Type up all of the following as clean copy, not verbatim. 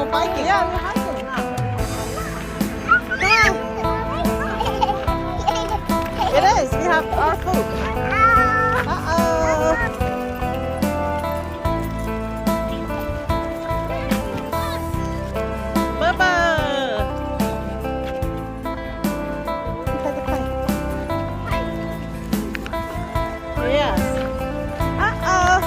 Không phải kìa, nó hái kìa nào. It is. We have our food. Uh-oh. Bubba. Yes. Uh-oh.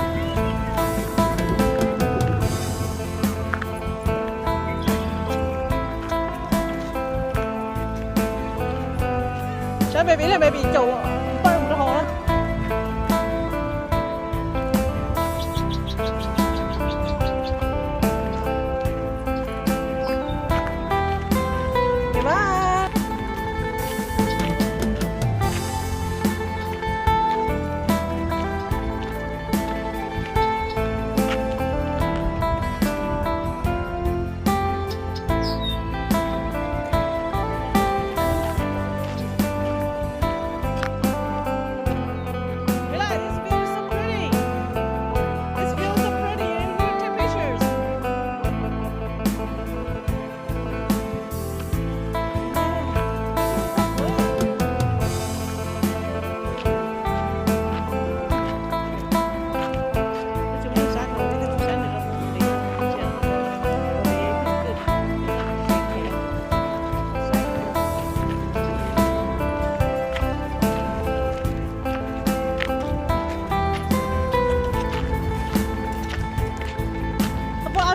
Cho baby lên baby chủ bơm nó hồ.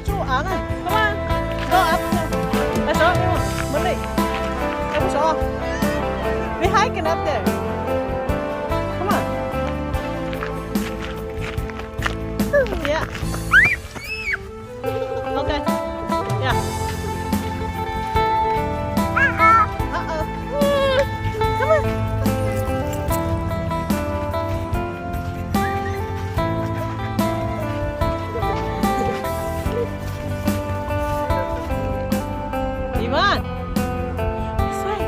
Come on, go up. Let's go. Money. Let's go. We're hiking up there. Come on. Yeah. Okay. Yeah. Uh-oh. Come on. Ivan, this way.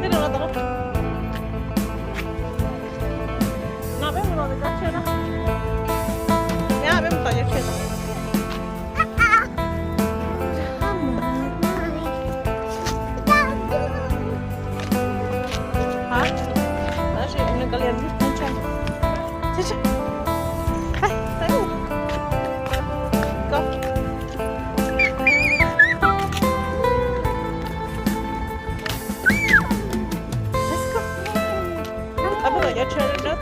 Thế đừng lo tao. Nào bé một rồi ra chơi đó. Nha, bé một tao ra chơi đó. Hả? Đó chị đừng có liền lên chơi. Chơi chơi. Hey, hey. Go. Your turn up.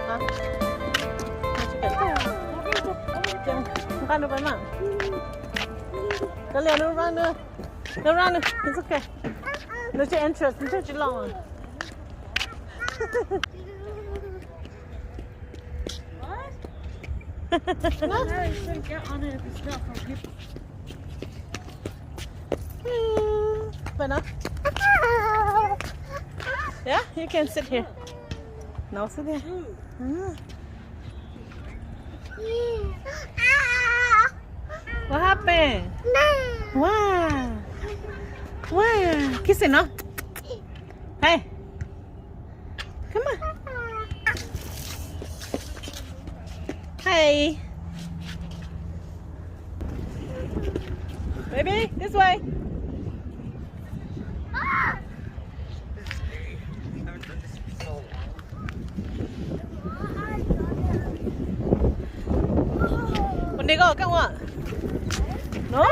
Hả? Run over now. Go Leo, no run nữa. No run nữa. It's okay. No your entrance. It's too long. What? No, you shouldn't get on it if it's not from people. But no. Yeah, you can sit here. No, sit there. What happened? Wow. Wow. Kiss it, no? Hey. Come on. Hey. Baby, this way. Đi go, come on. No.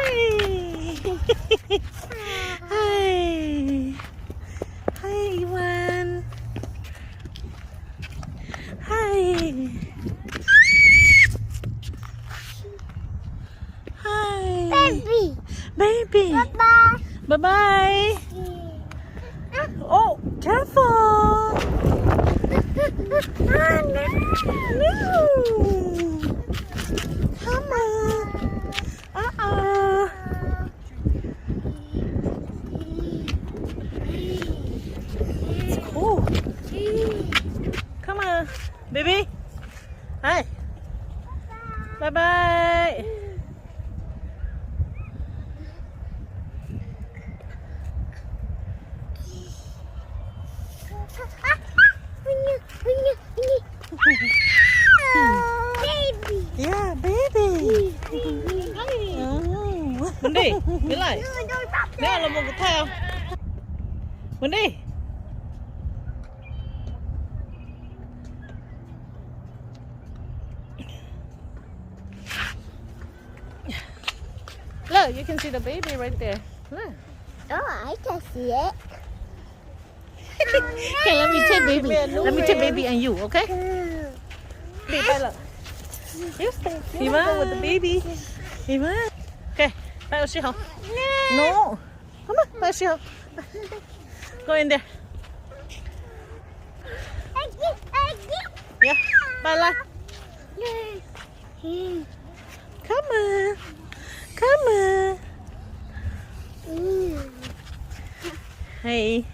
Hi. Hi, Ivan. Hi. Hi. Baby. Baby. Bye-bye. Bye-bye. Oh, careful. No. Come on. Uh-oh. It's cool. Come on, baby. Hi. Bye-bye. Baby. Yeah, baby. Mình đi, đi lại. Nè là một cái theo. Mình đi. Look, you can see the baby right there. Look. Oh, I can see it. Okay, let me take baby. Let me take baby and you, okay? Đi tay là. Eva with the baby. Eva. Okay, tay ở home. No. Come on, tay ở Go in there. Yeah, bye la. Come on. Come on. Hey.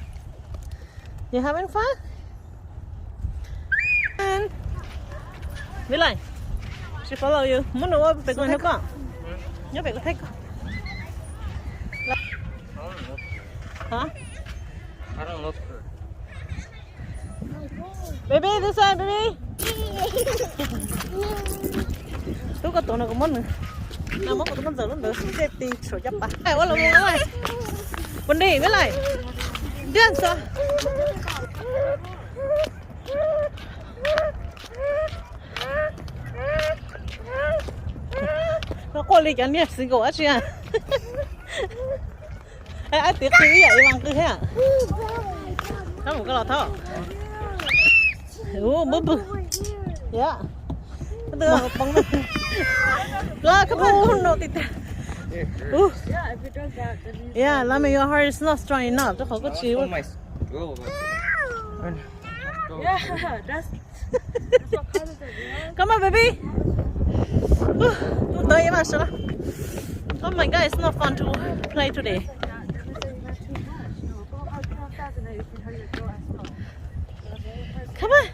You having fun? Với lại, she follow you. Muốn đâu phải con nó con. Nhớ phải có thích con. Hả? I don't look her. Baby, this side, baby. Tôi có tổ nào có món nữa. Nào món có món giờ luôn được. Cái tì sổ chấp bà. Ê, quá là mua rồi. Vấn đi với lại. Điên sao? Nó có lý cái gì của anh chị à? Ai tiếc cứ vậy bằng cứ thế à? Có một cái lọ thọ. Búp búp. Yeah. Đưa bằng này. La cái bún nó tịt. Yeah, if it does that, then you Yeah, Lemmy, your heart is not strong enough. Tôi không có chịu. Oh my skull. yeah, that's what color is it, Come on, baby. Tôi tới mà sao? Oh my God, it's not fun to play today. Come on.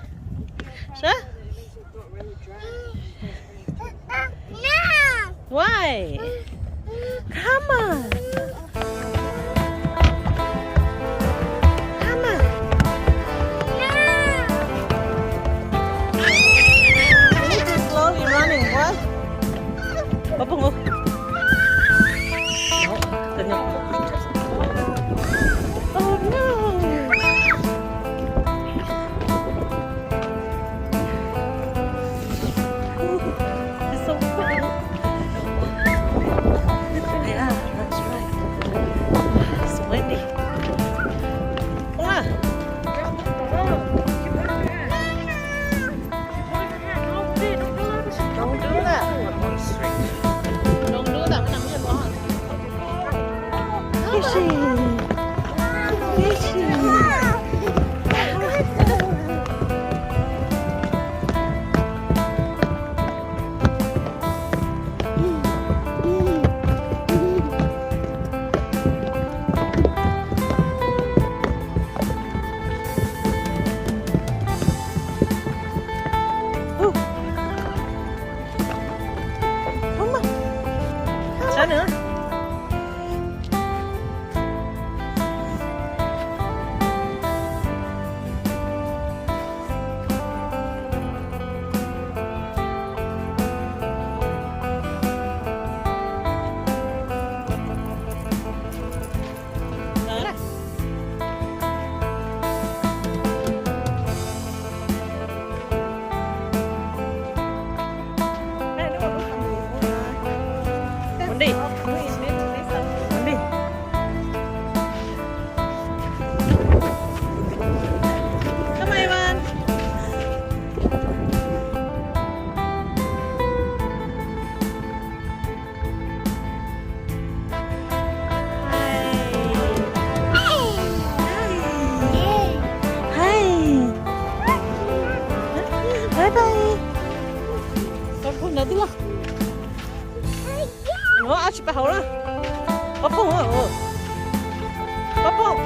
Sure? Why? Come on. Come on. You just slowly running, what? Papa ngủ. Tình nhật. Oh no. It's so cool. Yeah, that's right. It's windy. Come on. Don't do that. One string. Don't do that. Nằm trên đó. Fishy. Fishy. Come on. Sao nữa? Đó này. Đây, nó còn muốn đi. Muốn đi. Come on, Ivan. Hi. Bye bye. Con phun nữa tiếng. Nó ăn chụp hậu đó. Bắp phun hả? Bắp phun.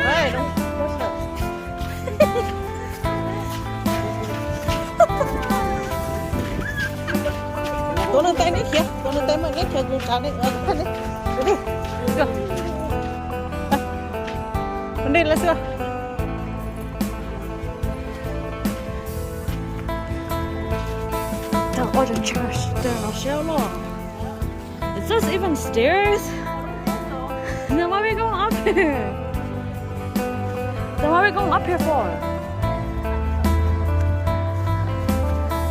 Đây, đúng. Tôi nâng tay này kìa. Tôi nâng tay mà ghét kìa. Tôi chán đấy. Thân đấy. Đi đi. Go. Đi, let's go. Oh, the church there, I'll show you. Is this even stairs? Then why are we going up here? Then what are we going up here for?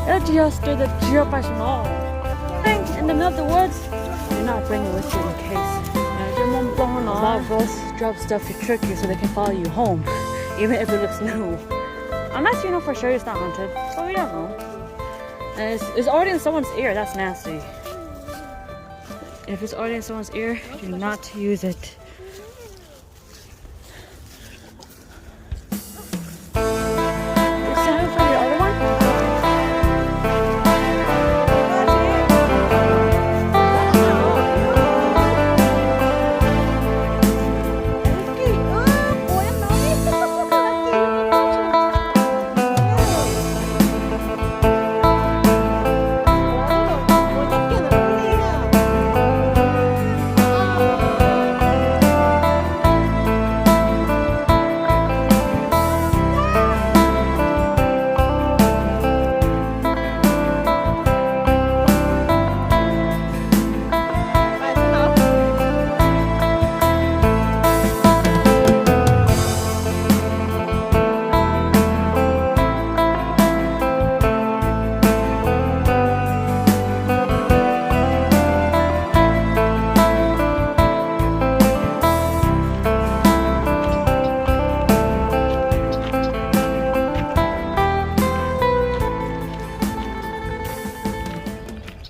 It's just the geopational. In the middle of the woods, you're not bringing with you in case. If your mom blowing a lot of us drop stuff to trick you so they can follow you home, even if it looks new. Unless you know for sure it's not haunted, but we don't know. And it's already in someone's ear, that's nasty. If it's already in someone's ear, do not use it.